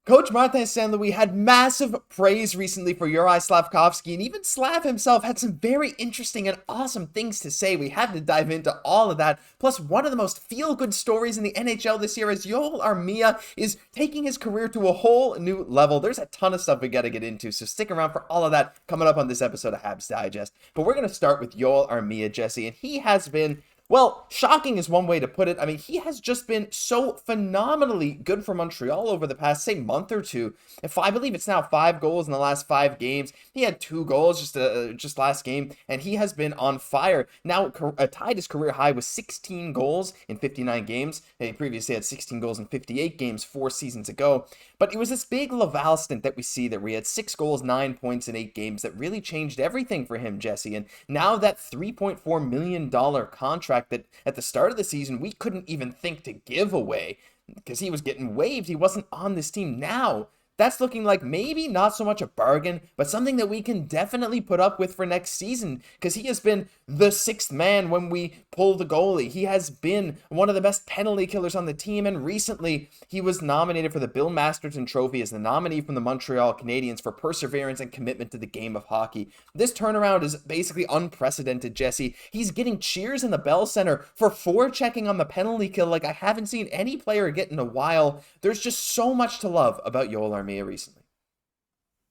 Coach Martin St-Louis had massive praise recently for Juraj Slafkovsky, and even Slav himself had some very interesting and awesome things to say. We had to dive into all of that. Plus, one of the most feel-good stories in the NHL this year is Joel Armia is taking his career to a whole new level. There's a ton of stuff we got to get into, so stick around for all of that coming up on this episode of Habs Digest. But we're going to start with Joel Armia, Jesse, and he has been, well, shocking is one way to put it. I mean, he has just been so phenomenally good for Montreal over the past, say, month or two. I believe it's now 5 goals in the last 5 games. He had 2 goals just last game, and he has been on fire. Now, tied his career high with 16 goals in 59 games. He previously had 16 goals in 58 games 4 seasons ago. But it was this big Laval stint that we see that we had 6 goals, 9 points in 8 games that really changed everything for him, Jesse. And now that $3.4 million contract that at the start of the season we couldn't even think to give away because he was getting waived. He wasn't on this team. Now that's looking like maybe not so much a bargain, but something that we can definitely put up with for next season because he has been the 6th man when we pull the goalie. He has been one of the best penalty killers on the team, and recently he was nominated for the Bill Masterton Trophy as the nominee from the Montreal Canadiens for perseverance and commitment to the game of hockey. This turnaround is basically unprecedented, Jesse. He's getting cheers in the Bell Center for forechecking on the penalty kill like I haven't seen any player get in a while. There's just so much to love about Joel Armia recently.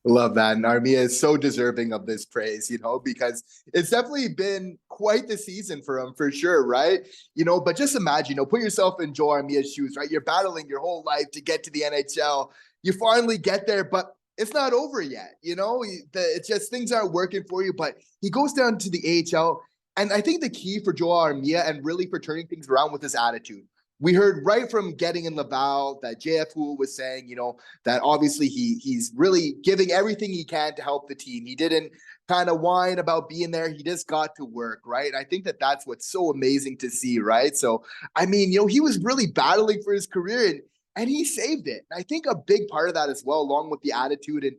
Love that. And Armia is so deserving of this praise, because it's definitely been quite the season for him for sure, right? But just imagine, put yourself in Joel Armia's shoes, right? You're battling your whole life to get to the NHL. You finally get there, but it's not over yet. It's just things aren't working for you, but he goes down to the AHL. And I think the key for Joel Armia and really for turning things around with his attitude. We heard right from getting in Laval that JF was saying, that obviously he's really giving everything he can to help the team. He didn't kind of whine about being there. He just got to work, right? I think that that's what's so amazing to see, right? So, I mean, he was really battling for his career and he saved it. And I think a big part of that as well, along with the attitude and,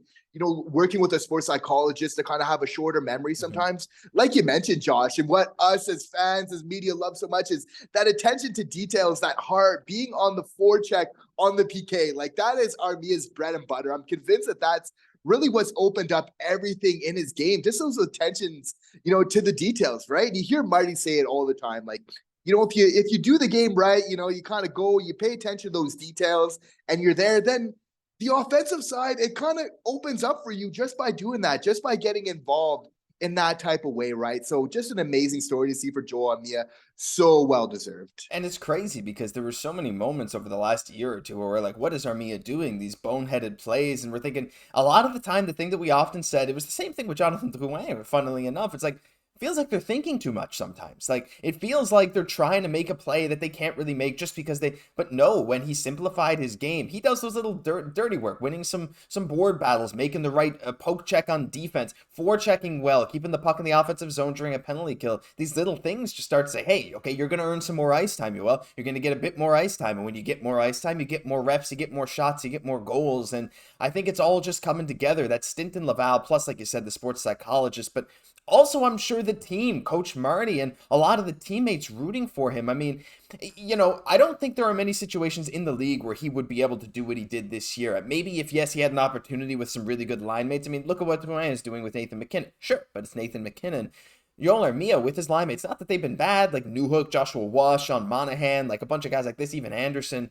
working with a sports psychologist to kind of have a shorter memory sometimes. Like you mentioned, Josh, and what us as fans, as media love so much is that attention to details, that heart, being on the forecheck, on the PK. Like that is Armia's bread and butter. I'm convinced that that's really what's opened up everything in his game. Just those attentions, to the details, right? And you hear Marty say it all the time. Like, if you do the game right, you kind of go, you pay attention to those details and you're there, then the offensive side, it kind of opens up for you just by doing that, just by getting involved in that type of way, right? So just an amazing story to see for Joel Armia. So well deserved. And it's crazy because there were so many moments over the last year or two where we're like, what is Armia doing? These boneheaded plays. And we're thinking a lot of the time, the thing that we often said, it was the same thing with Jonathan Drouin, funnily enough. It's like, feels like they're thinking too much sometimes. Like it feels like they're trying to make a play that they can't really make just because but no, when he simplified his game, he does those little dirty work, winning some board battles, making the right poke check on defense, forechecking well, keeping the puck in the offensive zone during a penalty kill. These little things just start to say, hey, okay, you're going to earn some more ice time. You're going to get a bit more ice time. And when you get more ice time, you get more reps, you get more shots, you get more goals. And I think it's all just coming together. That stint in Laval, plus, like you said, the sports psychologist, but also, I'm sure the team, Coach Marty, and a lot of the teammates rooting for him. I mean, I don't think there are many situations in the league where he would be able to do what he did this year. Maybe if, yes, he had an opportunity with some really good line mates. I mean, look at what Drouin is doing with Nathan MacKinnon. Sure, but it's Nathan MacKinnon. Joel Armia with his line mates, not that they've been bad, like Newhook, Joshua Wash, Sean Monahan, like a bunch of guys like this, even Anderson.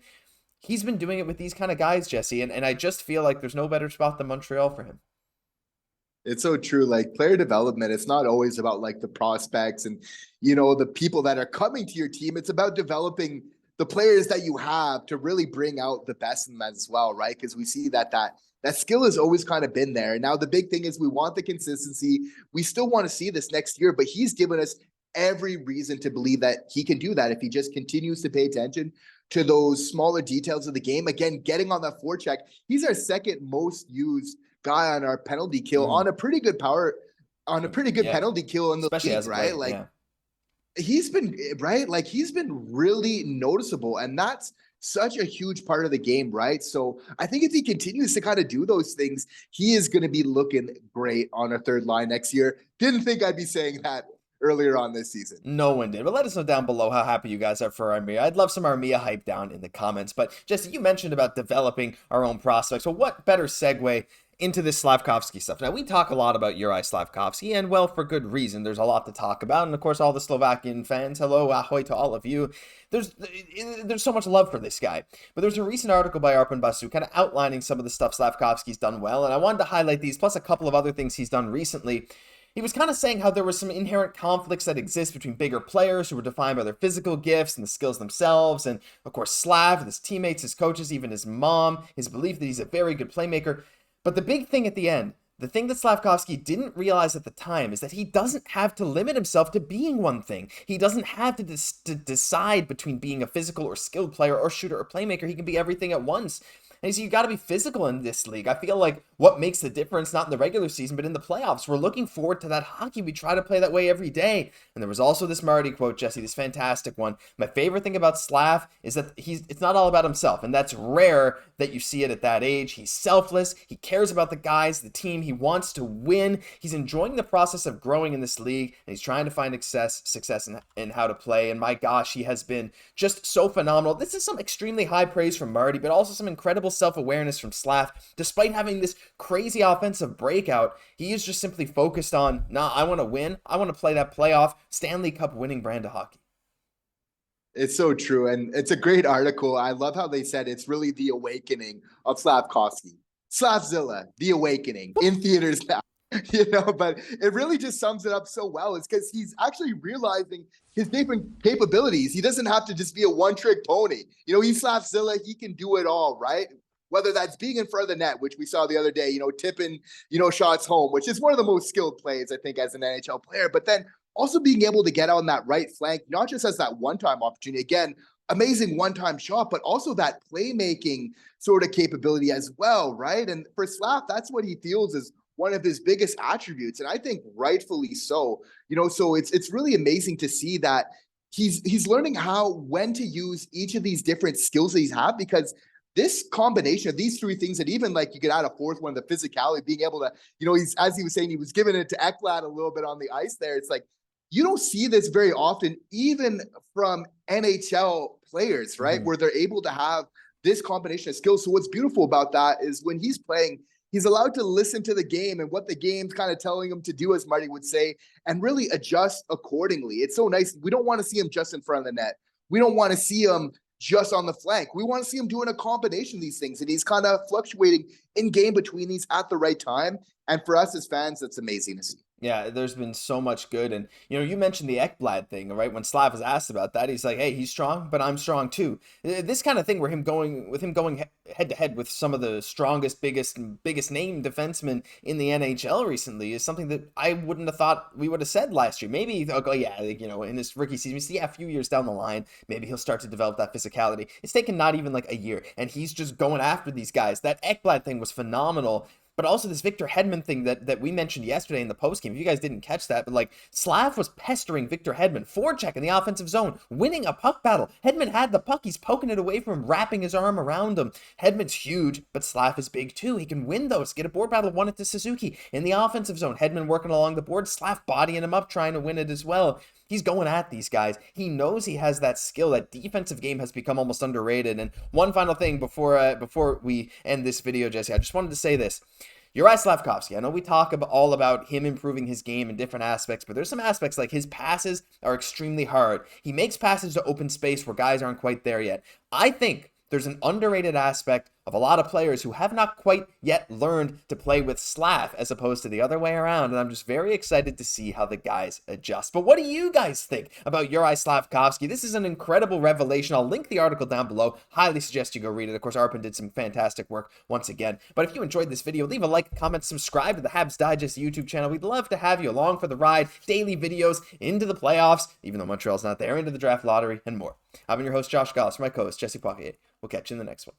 He's been doing it with these kind of guys, Jesse, and I just feel like there's no better spot than Montreal for him. It's so true. Like player development, it's not always about like the prospects and, the people that are coming to your team. It's about developing the players that you have to really bring out the best in them as well, right? Because we see that skill has always kind of been there. And now the big thing is we want the consistency. We still want to see this next year, but he's given us every reason to believe that he can do that if he just continues to pay attention to those smaller details of the game. Again, getting on that forecheck. He's our second most used guy on our penalty kill on a pretty good penalty kill in the especially league, right? He's been right. Like he's been really noticeable, and that's such a huge part of the game, right? So I think if he continues to kind of do those things, he is going to be looking great on a third line next year. Didn't think I'd be saying that earlier on this season. No one did. But let us know down below how happy you guys are for Armia. I'd love some Armia hype down in the comments. But Jesse, you mentioned about developing our own prospects. So what better segue into this Slafkovsky stuff? Now, we talk a lot about Juraj Slafkovsky, and well, for good reason. There's a lot to talk about. And of course, all the Slovakian fans, hello, ahoy to all of you. There's so much love for this guy. But there's a recent article by Arber kind of outlining some of the stuff Slafkovsky's done well. And I wanted to highlight these, plus a couple of other things he's done recently. He was kind of saying how there were some inherent conflicts that exist between bigger players who were defined by their physical gifts and the skills themselves. And of course, Slav, his teammates, his coaches, even his mom, his belief that he's a very good playmaker. But the big thing at the end, the thing that Slafkovsky didn't realize at the time, is that he doesn't have to limit himself to being one thing. He doesn't have to decide between being a physical or skilled player or shooter or playmaker. He can be everything at once. And he said, you got to be physical in this league. I feel like what makes the difference, not in the regular season, but in the playoffs, we're looking forward to that hockey. We try to play that way every day. And there was also this Marty quote, Jesse, this fantastic one. My favorite thing about Slav is that it's not all about himself. And that's rare that you see it at that age. He's selfless. He cares about the guys, the team. He wants to win. He's enjoying the process of growing in this league. And he's trying to find success in how to play. And my gosh, he has been just so phenomenal. This is some extremely high praise from Marty, but also some incredible self-awareness from Slav. Despite having this crazy offensive breakout, he is just simply focused on, I want to win. I want to play that playoff Stanley Cup winning brand of hockey. It's so true. And it's a great article. I love how they said it's really the awakening of Slafkovsky. Slavzilla, the awakening in theaters now. But it really just sums it up so well. It's because he's actually realizing his different capabilities. He doesn't have to just be a one-trick pony. He's Slavzilla. He can do it all, right? Whether that's being in front of the net, which we saw the other day, tipping, shots home, which is one of the most skilled plays, I think, as an NHL player. But then also being able to get on that right flank, not just as that one-time opportunity, again, amazing one-time shot, but also that playmaking sort of capability as well, right? And for Slav, that's what he feels is one of his biggest attributes. And I think rightfully so, so it's really amazing to see that he's learning when to use each of these different skills that he's have, because this combination of these three things, and even like you could add a fourth one, the physicality, being able to, he's, as he was saying, he was giving it to Ekblad a little bit on the ice there. It's like, you don't see this very often, even from NHL players, right? Mm-hmm. Where they're able to have this combination of skills. So what's beautiful about that is when he's playing, he's allowed to listen to the game and what the game's kind of telling him to do, as Marty would say, and really adjust accordingly. It's so nice. We don't want to see him just in front of the net. We don't want to see him just on the flank. We want to see him doing a combination of these things. And he's kind of fluctuating in game between these at the right time. And for us as fans, that's amazing to see. Yeah, there's been so much good. And, you mentioned the Ekblad thing, right? When Slav was asked about that, he's like, hey, he's strong, but I'm strong too. This kind of thing where him going head to head with some of the strongest, biggest name defensemen in the NHL recently is something that I wouldn't have thought we would have said last year. Maybe, in his rookie season, we see a few years down the line, maybe he'll start to develop that physicality. It's taken not even like a year, and he's just going after these guys. That Ekblad thing was phenomenal. But also this Victor Hedman thing that we mentioned yesterday in the postgame. If you guys didn't catch that, but Slav was pestering Victor Hedman, forecheck in the offensive zone, winning a puck battle. Hedman had the puck, he's poking it away from him, wrapping his arm around him. Hedman's huge, but Slav is big too. He can win those, get a board battle, won it to Suzuki. In the offensive zone, Hedman working along the board, Slav bodying him up, trying to win it as well. He's going at these guys. He knows he has that skill. That defensive game has become almost underrated. And one final thing before we end this video, Jesse, I just wanted to say this. Juraj Slafkovsky, I know we talk all about him improving his game in different aspects, but there's some aspects like his passes are extremely hard. He makes passes to open space where guys aren't quite there yet. I think there's an underrated aspect of a lot of players who have not quite yet learned to play with Slav as opposed to the other way around, and I'm just very excited to see how the guys adjust. But what do you guys think about Juraj Slafkovsky? This is an incredible revelation. I'll link the article down below. Highly suggest you go read it. Of course, Arpen did some fantastic work once again. But if you enjoyed this video, leave a like, comment, subscribe to the Habs Digest YouTube channel. We'd love to have you along for the ride. Daily videos into the playoffs, even though Montreal's not there, into the draft lottery, and more. I've been your host, Josh Gosse, my co-host, Jesse Poirier. We'll catch you in the next one.